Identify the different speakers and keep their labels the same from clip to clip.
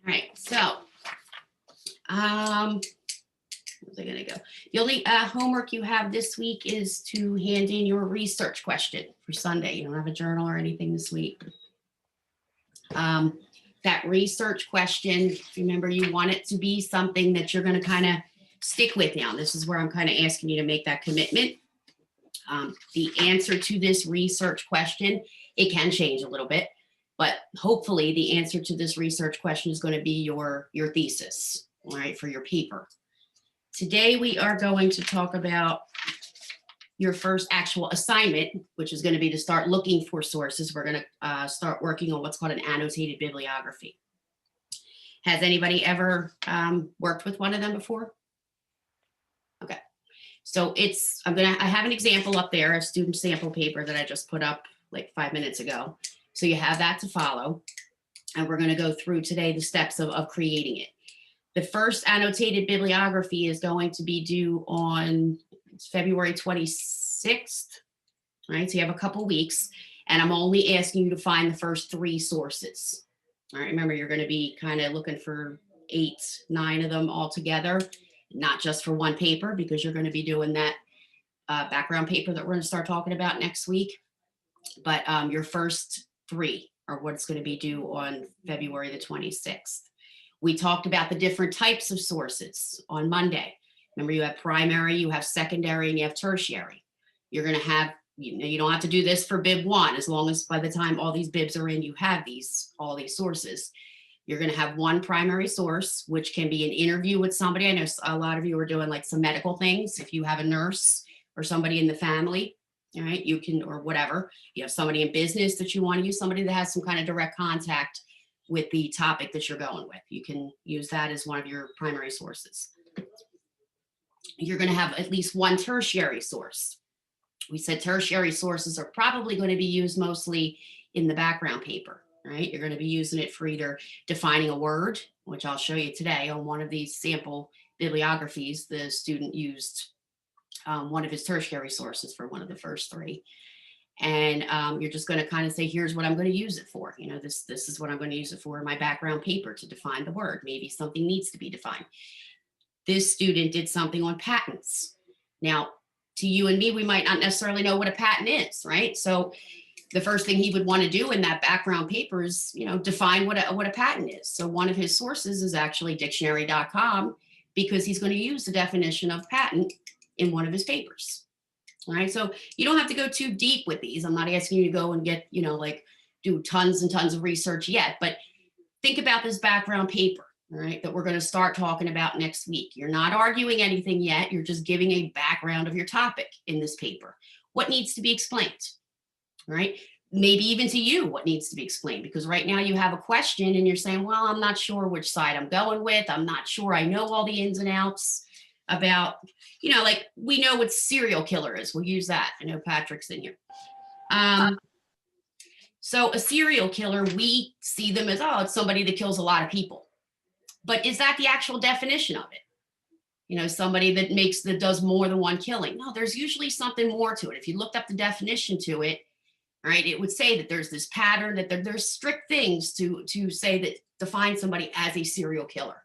Speaker 1: right, so where's it gonna go? The only homework you have this week is to hand in your research question for Sunday. You don't have a journal or anything this week. That research question, remember, you want it to be something that you're going to kind of stick with now. This is where I'm kind of asking you to make that commitment. The answer to this research question, it can change a little bit, but hopefully the answer to this research question is going to be your thesis, all right, for your paper. Today we are going to talk about your first actual assignment, which is going to be to start looking for sources. We're going to start working on what's called an annotated bibliography. Has anybody ever worked with one of them before? Okay, so I have an example up there, a student sample paper that I just put up like 5 minutes ago. So you have that to follow, and we're going to go through today the steps of creating it. The first annotated bibliography is going to be due on February 26th, right? So you have a couple weeks, and I'm only asking you to find the first 3 sources. All right, remember, you're going to be kind of looking for 8, 9 of them all together, not just for one paper, because you're going to be doing that background paper that we're going to start talking about next week. But your first 3 are what's going to be due on February the 26th. We talked about the different types of sources on Monday. Remember, you have primary, you have secondary, and you have tertiary. You're going to have, you don't have to do this for bib 1, as long as by the time all these bibs are in, you have all these sources. You're going to have one primary source, which can be an interview with somebody. I know a lot of you are doing like some medical things. If you have a nurse or somebody in the family, all right, you can, or whatever, you have somebody in business that you want to use, somebody that has some kind of direct contact with the topic that you're going with. You can use that as one of your primary sources. You're going to have at least one tertiary source. We said tertiary sources are probably going to be used mostly in the background paper, right? You're going to be using it for either defining a word, which I'll show you today on one of these sample bibliographies. The student used one of his tertiary sources for one of the first 3. And you're just going to kind of say, here's what I'm going to use it for. You know, this is what I'm going to use it for in my background paper to define the word. Maybe something needs to be defined. This student did something on patents. Now, to you and me, we might not necessarily know what a patent is, right? So the first thing he would want to do in that background paper is, you know, define what a patent is. So one of his sources is actually dictionary.com, because he's going to use the definition of patent in one of his papers. All right, so you don't have to go too deep with these. I'm not asking you to go and get, you know, like do tons and tons of research yet, but think about this background paper, all right, that we're going to start talking about next week. You're not arguing anything yet. You're just giving a background of your topic in this paper. What needs to be explained, all right? Maybe even to you, what needs to be explained, because right now you have a question and you're saying, well, I'm not sure which side I'm going with. I'm not sure I know all the ins and outs about, you know, like we know what serial killer is. We'll use that. I know Patrick's in here. So a serial killer, we see them as, oh, it's somebody that kills a lot of people. But is that the actual definition of it? You know, somebody that does more than one killing. No, there's usually something more to it. If you looked up the definition to it, right, it would say that there's this pattern, that there's strict things to say that define somebody as a serial killer.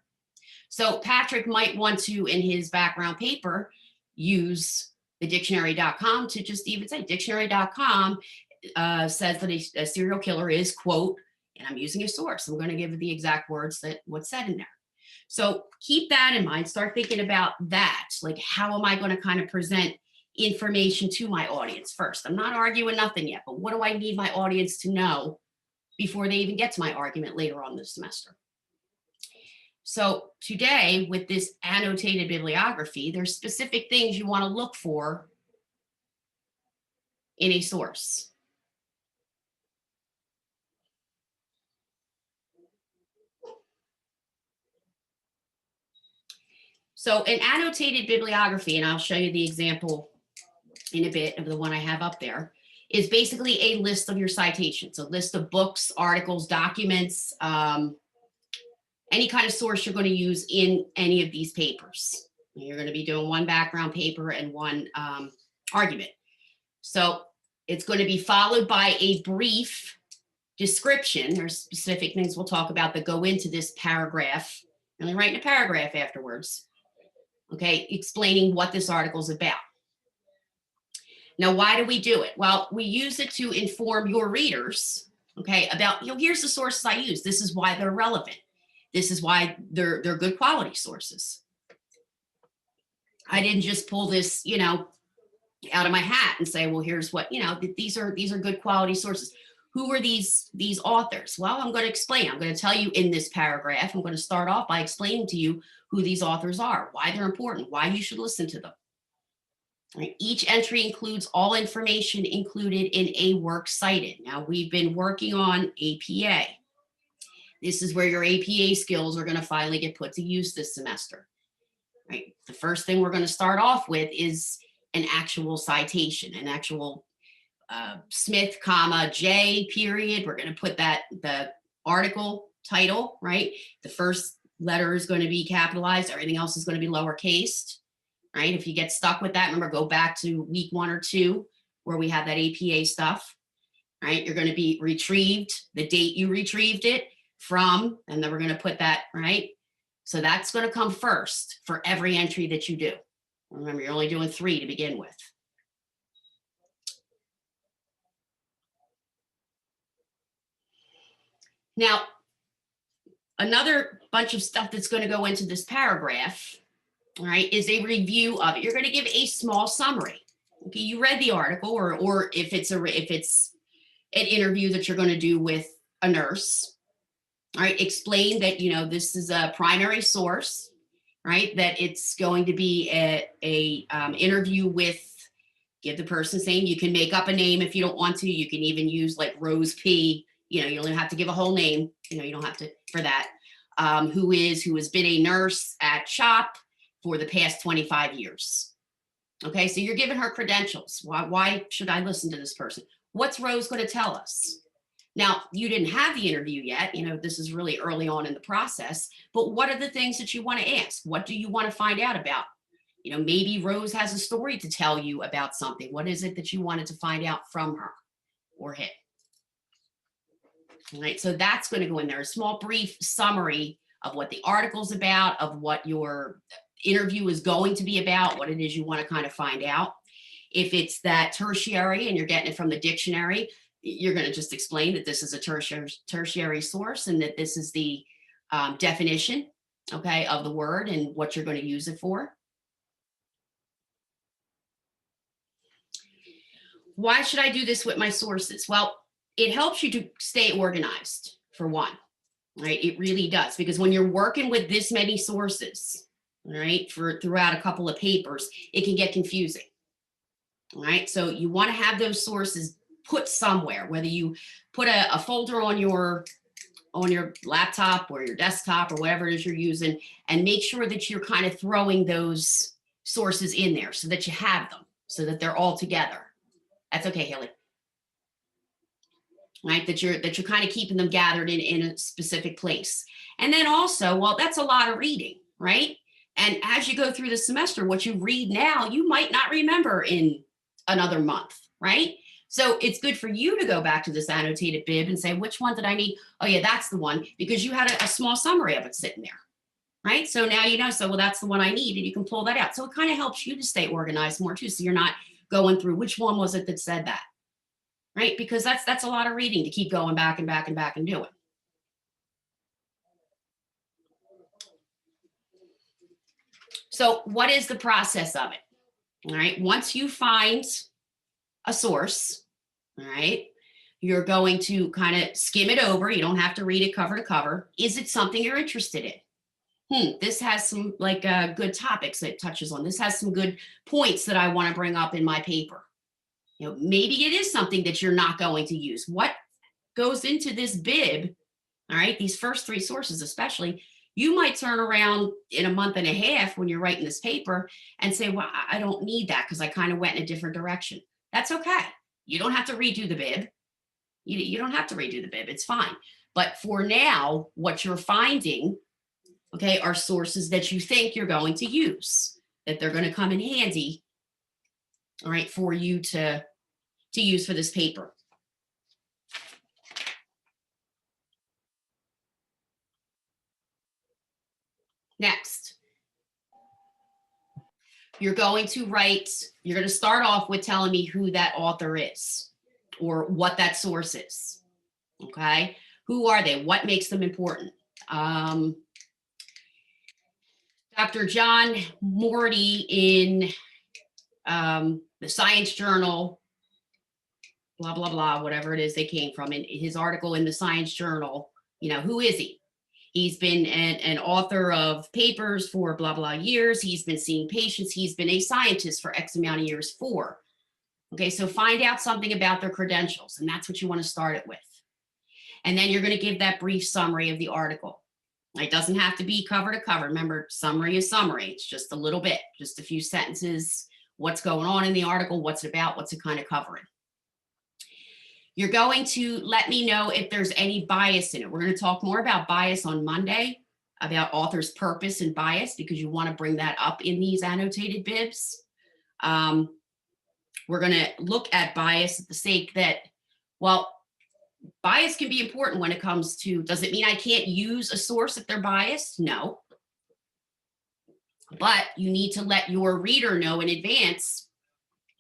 Speaker 1: So Patrick might want to, in his background paper, use the dictionary.com to just even say dictionary.com says that a serial killer is, quote, and I'm using a source. I'm going to give the exact words that what's said in there. So keep that in mind. Start thinking about that. Like, how am I going to kind of present information to my audience first? I'm not arguing nothing yet, but what do I need my audience to know before they even get to my argument later on this semester? So today, with this annotated bibliography, there's specific things you want to look for in a source. So an annotated bibliography, and I'll show you the example in a bit of the one I have up there, is basically a list of your citations, a list of books, articles, documents, any kind of source you're going to use in any of these papers. You're going to be doing one background paper and one argument. So it's going to be followed by a brief description. There's specific things we'll talk about that go into this paragraph. And then write in a paragraph afterwards, okay, explaining what this article is about. Now, why do we do it? Well, we use it to inform your readers, okay, about, here's the sources I use. This is why they're relevant. This is why they're good quality sources. I didn't just pull this, out of my hat and say, well, here's what, these are good quality sources. Who are these authors? Well, I'm going to explain. I'm going to tell you in this paragraph. I'm going to start off by explaining to you who these authors are, why they're important, why you should listen to them. Right. Each entry includes all information included in a work cited. Now, we've been working on APA. This is where your APA skills are going to finally get put to use this semester. Right. The first thing we're going to start off with is an actual citation, an actual Smith, comma, J, period. We're going to put the article title, right? The first letter is going to be capitalized. Everything else is going to be lowercase, right? If you get stuck with that, remember, go back to week 1 or 2 where we have that APA stuff, right? You're going to be retrieved, the date you retrieved it from, and then we're going to put that, right? So that's going to come first for every entry that you do. Remember, you're only doing 3 to begin with. Now, another bunch of stuff that's going to go into this paragraph, all right, is a review of it. You're going to give a small summary. Okay, you read the article, or if it's an interview that you're going to do with a nurse, all right, explain that this is a primary source, right? That it's going to be a interview with. Give the person's name. You can make up a name if you don't want to. You can even use like Rose P. You don't have to give a whole name. You don't have to for that. Who has been a nurse at SHOP for the past 25 years. Okay, so you're giving her credentials. Why should I listen to this person? What's Rose going to tell us? Now, you didn't have the interview yet. This is really early on in the process. But what are the things that you want to ask? What do you want to find out about? Maybe Rose has a story to tell you about something. What is it that you wanted to find out from her or him? All right, so that's going to go in there. A small, brief summary of what the article's about, of what your interview is going to be about, what it is you want to kind of find out. If it's that tertiary and you're getting it from the dictionary, you're going to just explain that this is a tertiary source and that this is the definition, okay, of the word and what you're going to use it for. Why should I do this with my sources? Well, it helps you to stay organized, for one, right? It really does, because when you're working with this many sources, right, throughout a couple of papers, it can get confusing, all right? So you want to have those sources put somewhere, whether you put a folder on your laptop or your desktop or whatever it is you're using, and make sure that you're kind of throwing those sources in there so that you have them, so that they're all together. That's okay, Haley. Right, that you're kind of keeping them gathered in a specific place. And then also, well, that's a lot of reading, right? And as you go through the semester, what you read now, you might not remember in another month, right? So it's good for you to go back to this annotated bib and say, which one did I need? Oh yeah, that's the one, because you had a small summary of it sitting there, right? So now well, that's the one I need, and you can pull that out. So it kind of helps you to stay organized more too, so you're not going through which one was it that said that, right? Because that's a lot of reading to keep going back and back and back and doing. So what is the process of it? All right, once you find a source, all right, you're going to kind of skim it over. You don't have to read it cover to cover. Is it something you're interested in? This has some good topics that it touches on. This has some good points that I want to bring up in my paper. Maybe it is something that you're not going to use. What goes into this bib, all right, these first 3 sources especially, you might turn around in a month and a half when you're writing this paper and say, well, I don't need that because I kind of went in a different direction. That's okay. You don't have to redo the bib. You don't have to redo the bib. It's fine. But for now, what you're finding, okay, are sources that you think you're going to use, that they're going to come in handy, all right, for you to use for this paper. Next, you're going to start off with telling me who that author is or what that source is. Okay. Who are they? What makes them important? Dr. John Morty in the Science Journal, blah, blah, blah, whatever it is they came from, in his article in the Science Journal, who is he? He's been an author of papers for blah, blah years. He's been seeing patients. He's been a scientist for X amount of years for. Okay, so find out something about their credentials, and that's what you want to start it with. And then you're going to give that brief summary of the article. It doesn't have to be cover to cover. Remember, summary is summary. It's just a little bit, just a few sentences, what's going on in the article, what's it about, what's it kind of covering. You're going to let me know if there's any bias in it. We're going to talk more about bias on Monday, about author's purpose and bias, because you want to bring that up in these annotated bibs. We're going to look at bias at the sake that, well, bias can be important when it comes to, does it mean I can't use a source if they're biased? No. But you need to let your reader know in advance,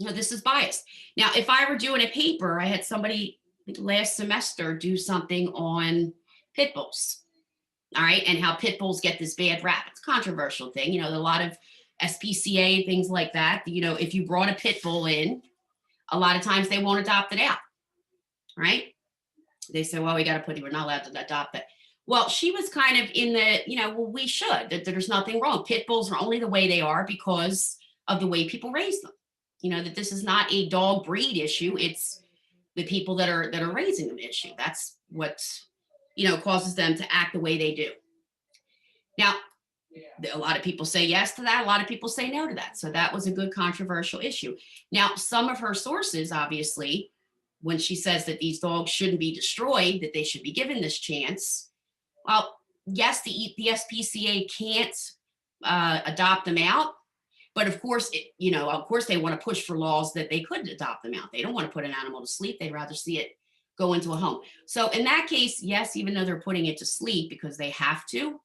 Speaker 1: this is biased. Now, if I were doing a paper, I had somebody last semester do something on pit bulls, all right, and how pit bulls get this bad rap. It's a controversial thing. A lot of SPCA, things like that. If you brought a pit bull in, a lot of times they won't adopt it out, right? They say, well, we're not allowed to adopt it. Well, she was kind of in the, well, we should, that there's nothing wrong. Pit bulls are only the way they are because of the way people raise them. That this is not a dog breed issue. It's the people that are raising them issue. That's what, causes them to act the way they do. Now, a lot of people say yes to that. A lot of people say no to that. So that was a good controversial issue. Now, some of her sources, obviously, when she says that these dogs shouldn't be destroyed, that they should be given this chance. Well, yes, the SPCA can't adopt them out. But of course, they want to push for laws that they could adopt them out. They don't want to put an animal to sleep. They'd rather see it go into a home. So in that case, yes, even though they're putting it to sleep because they have to,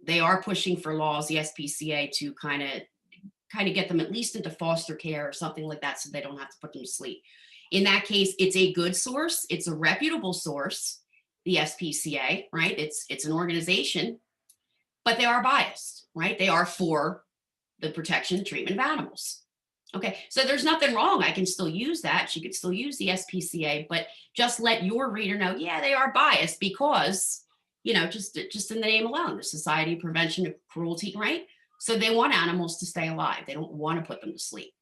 Speaker 1: they are pushing for laws, the SPCA, to kind of get them at least into foster care or something like that, so they don't have to put them to sleep. In that case, it's a good source. It's a reputable source, the SPCA, right? It's an organization, but they are biased, right? They are for the protection and treatment of animals. Okay, so there's nothing wrong. I can still use that. She could still use the SPCA, but just let your reader know, yeah, they are biased because, just in the name alone, the Society of Prevention of Cruelty, right? So they want animals to stay alive. They don't want to put them to sleep.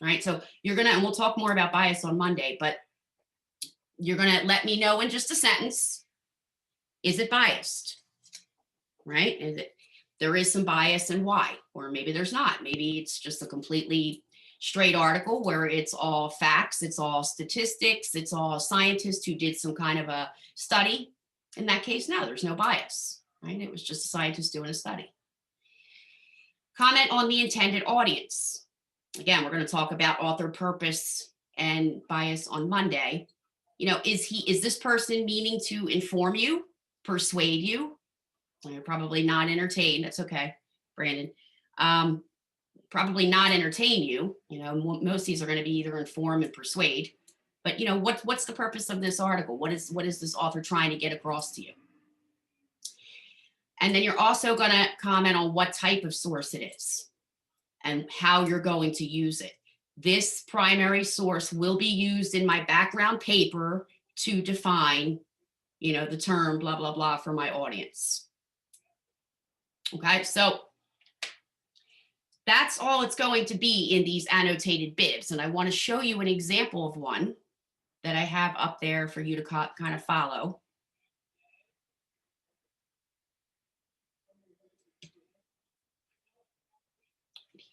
Speaker 1: All right, so and we'll talk more about bias on Monday, but you're gonna let me know in just a sentence, is it biased, right? There is some bias and why, or maybe there's not. Maybe it's just a completely straight article where it's all facts, it's all statistics, it's all scientists who did some kind of a study. In that case, no, there's no bias, right? It was just a scientist doing a study. Comment on the intended audience. Again, we're going to talk about author purpose and bias on Monday. Is this person meaning to inform you, persuade you? You're probably not entertained. That's okay, Brandon. Probably not entertain you. Most of these are going to be either inform and persuade. But what's the purpose of this article? What is this author trying to get across to you? And then you're also going to comment on what type of source it is and how you're going to use it. This primary source will be used in my background paper to define, the term blah, blah, blah for my audience. Okay, so that's all it's going to be in these annotated bibs. And I want to show you an example of one that I have up there for you to kind of follow.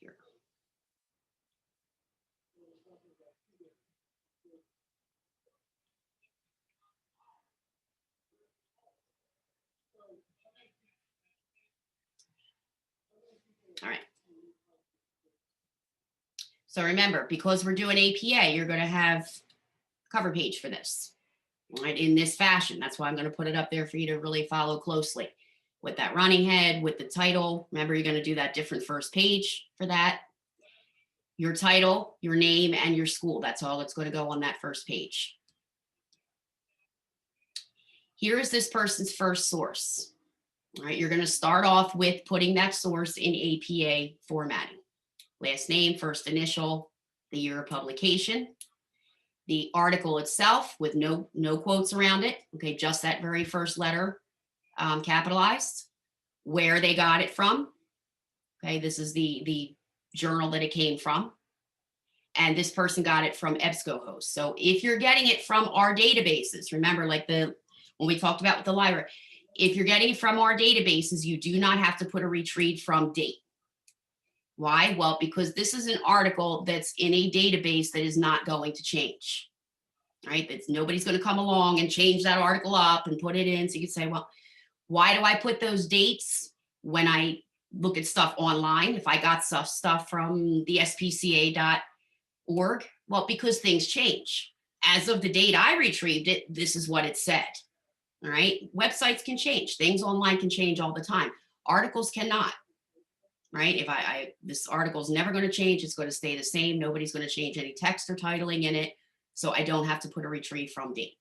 Speaker 1: Here. All right. So remember, because we're doing APA, you're going to have a cover page for this, right, in this fashion. That's why I'm going to put it up there for you to really follow closely. with that running head, with the title. Remember, you're going to do that different first page for that. Your title, your name, and your school. That's all that's going to go on that first page. Here is this person's first source. All right, you're going to start off with putting that source in APA formatting. Last name, first initial, the year of publication, the article itself with no quotes around it. Okay, just that very first letter capitalized, where they got it from. Okay, this is the journal that it came from. And this person got it from EBSCOhost. So if you're getting it from our databases, remember, like when we talked about with the library, if you're getting it from our databases, you do not have to put a retrieve from date. Why? Well, because this is an article that's in a database that is not going to change, right? That's nobody's going to come along and change that article up and put it in. So you can say, well, why do I put those dates when I look at stuff online? If I got stuff from the spca.org, well, because things change. As of the date I retrieved it, this is what it said. All right. Websites can change. Things online can change all the time. Articles cannot. Right. If this article is never going to change, it's going to stay the same. Nobody's going to change any text or titling in it. So I don't have to put a retrieve from date.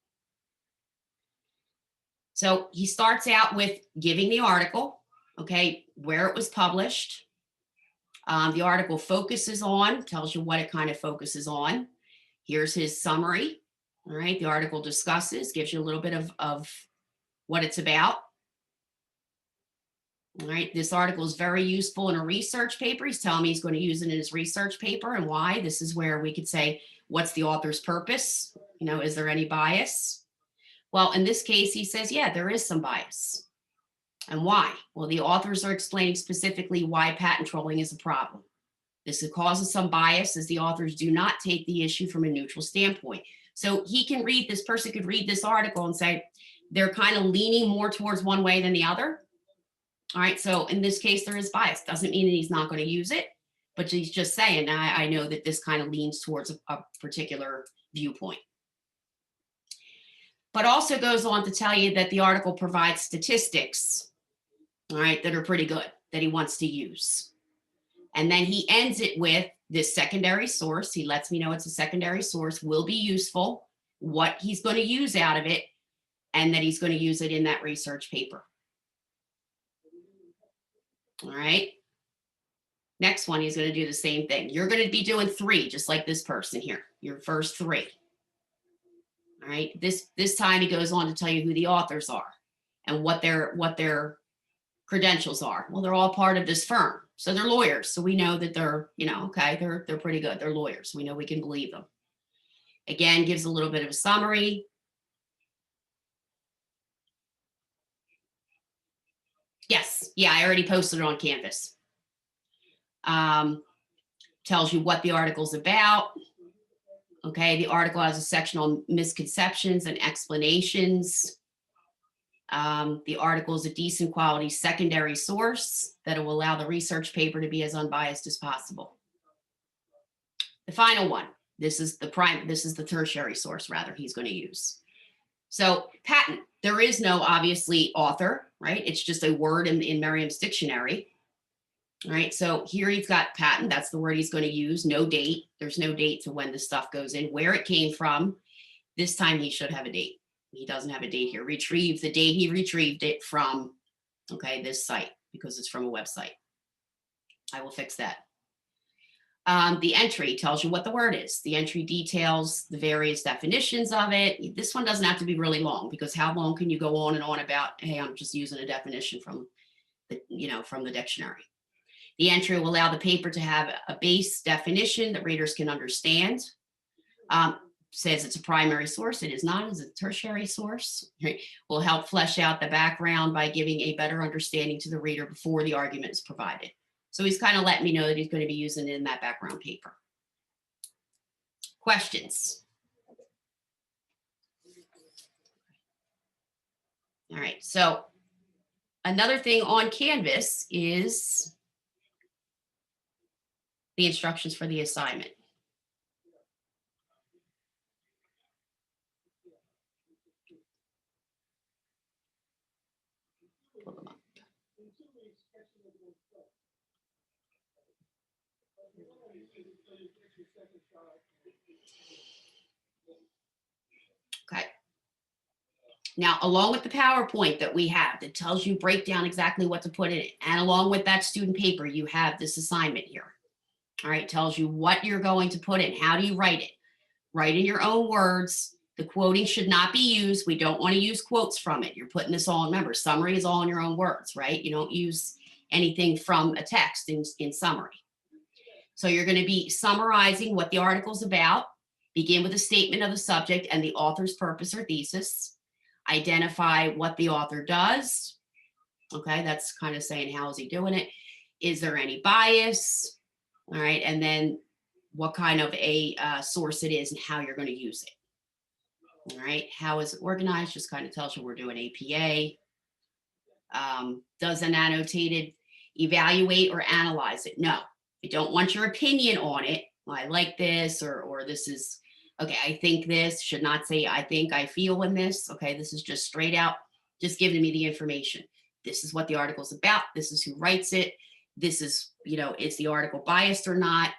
Speaker 1: So he starts out with giving the article, okay, where it was published. The article focuses on, tells you what it kind of focuses on. Here's his summary. All right. The article discusses, gives you a little bit of what it's about. All right, this article is very useful in a research paper. He's telling me he's going to use it in his research paper and why. This is where we could say, what's the author's purpose? You know, is there any bias? Well, in this case, he says, yeah, there is some bias. And why? Well, the authors are explaining specifically why patent trolling is a problem. This causes some bias as the authors do not take the issue from a neutral standpoint. So he can read, this person could read this article and say, they're kind of leaning more towards one way than the other. All right, so in this case, there is bias. Doesn't mean that he's not going to use it, but he's just saying, I know that this kind of leans towards a particular viewpoint. But also goes on to tell you that the article provides statistics, all right, that are pretty good, that he wants to use. And then he ends it with this secondary source. He lets me know it's a secondary source, will be useful, what he's going to use out of it, and that he's going to use it in that research paper. All right. Next one, he's going to do the same thing. You're going to be doing 3, just like this person here, your first 3. All right. This time he goes on to tell you who the authors are and what their credentials are. Well, they're all part of this firm. So they're lawyers. So we know that they're, you know, okay, they're pretty good. They're lawyers. We know we can believe them. Again, gives a little bit of a summary. Yes. Yeah, I already posted it on Canvas. Tells you what the article's about. Okay, the article has a section on misconceptions and explanations. The article is a decent quality secondary source that will allow the research paper to be as unbiased as possible. The final one, this is the tertiary source, rather, he's going to use. So patent, there is no obviously author, right? It's just a word in Merriam's dictionary. All right, so here he's got patent, that's the word he's going to use, no date. There's no date to when the stuff goes in, where it came from. This time he should have a date. He doesn't have a date here. Retrieve the date he retrieved it from, okay, this site, because it's from a website. I will fix that. The entry tells you what the word is. The entry details the various definitions of it. This one doesn't have to be really long, because how long can you go on and on about, hey, I'm just using a definition from the, you know, from the dictionary. The entry will allow the paper to have a base definition that readers can understand. Says it's a primary source. It is not. It's a tertiary source. Right? Will help flesh out the background by giving a better understanding to the reader before the argument is provided. So he's kind of letting me know that he's going to be using it in that background paper. Questions? All right. So another thing on Canvas is the instructions for the assignment. Pull them up. Okay. Now, along with the PowerPoint that we have that tells you break down exactly what to put in it, and along with that student paper, you have this assignment here. All right, tells you what you're going to put in. How do you write it? Write in your own words. The quoting should not be used. We don't want to use quotes from it. You're putting this all, remember, summary is all in your own words, right? You don't use anything from a text in summary. So you're going to be summarizing what the article's about. Begin with a statement of the subject and the author's purpose or thesis. Identify what the author does. Okay, that's kind of saying, how is he doing it? Is there any bias? All right, and then what kind of a source it is and how you're going to use it. All right, how is it organized? Just kind of tells you we're doing APA. Does an annotated evaluate or analyze it? No, I don't want your opinion on it. Well, I like this, or this is, okay, I think this. Should not say I think, I feel in this. Okay, this is just straight out, just giving me the information. This is what the article's about. This is who writes it. This is, is the article biased or not?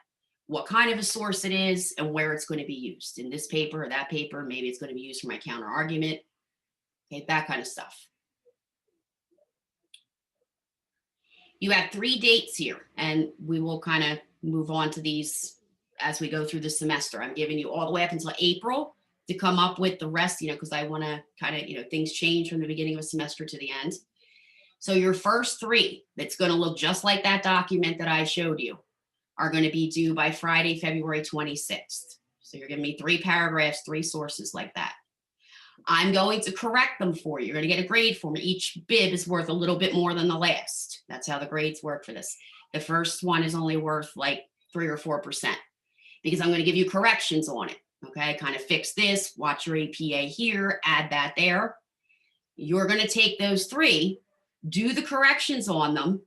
Speaker 1: What kind of a source it is and where it's going to be used. In this paper or that paper, maybe it's going to be used for my counter argument. Okay, that kind of stuff. You have 3 dates here, and we will kind of move on to these as we go through the semester. I'm giving you all the way up until April to come up with the rest, because I want to kind of, things change from the beginning of a semester to the end. So your first 3, that's going to look just like that document that I showed you, are going to be due by Friday, February 26th. So you're giving me 3 paragraphs, 3 sources like that. I'm going to correct them for you. You're going to get a grade for me. Each bib is worth a little bit more than the last. That's how the grades work for this. The first one is only worth like 3 or 4% because I'm going to give you corrections on it. Okay, kind of fix this, watch your APA here, add that there. You're going to take those 3, do the corrections on them,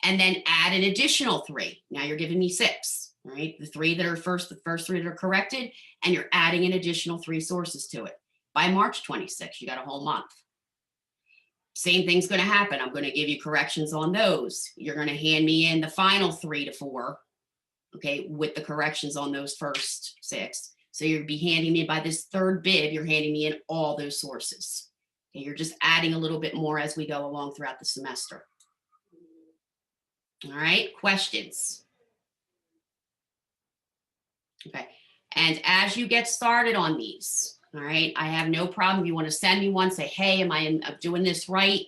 Speaker 1: and then add an additional 3. Now you're giving me 6, right? The 3 that are the first 3 that are corrected, and you're adding an additional 3 sources to it. By March 26th, you got a whole month. Same thing's going to happen. I'm going to give you corrections on those. You're going to hand me in the final 3 to 4, okay, with the corrections on those first 6. So you'll be handing me, by this 3rd bib, you're handing me in all those sources. Okay, you're just adding a little bit more as we go along throughout the semester. All right, questions? Okay, and as you get started on these, all right, I have no problem. You want to send me one, say, hey, am I doing this right?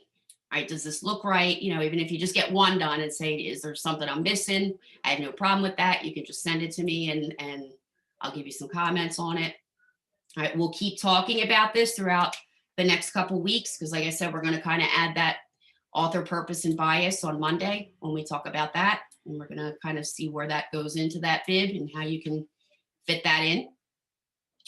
Speaker 1: All right, does this look right? Even if you just get one done and say, is there something I'm missing? I have no problem with that. You can just send it to me and I'll give you some comments on it. All right, we'll keep talking about this throughout the next couple weeks because, like I said, we're going to kind of add that author purpose and bias on Monday when we talk about that. And we're going to kind of see where that goes into that bib and how you can fit that in.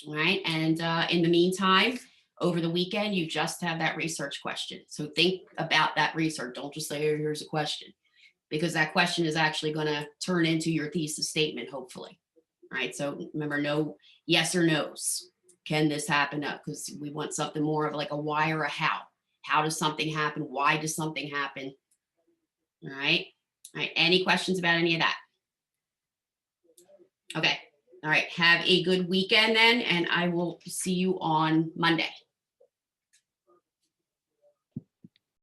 Speaker 1: All right. And in the meantime, over the weekend, you just have that research question. So think about that research. Don't just say, oh, here's a question, because that question is actually going to turn into your thesis statement, hopefully. All right. So remember, no yes or no's. Can this happen? Because we want something more of like a why or a how. How does something happen? Why does something happen? All right. All right. Any questions about any of that? Okay. All right. Have a good weekend then, and I will see you on Monday.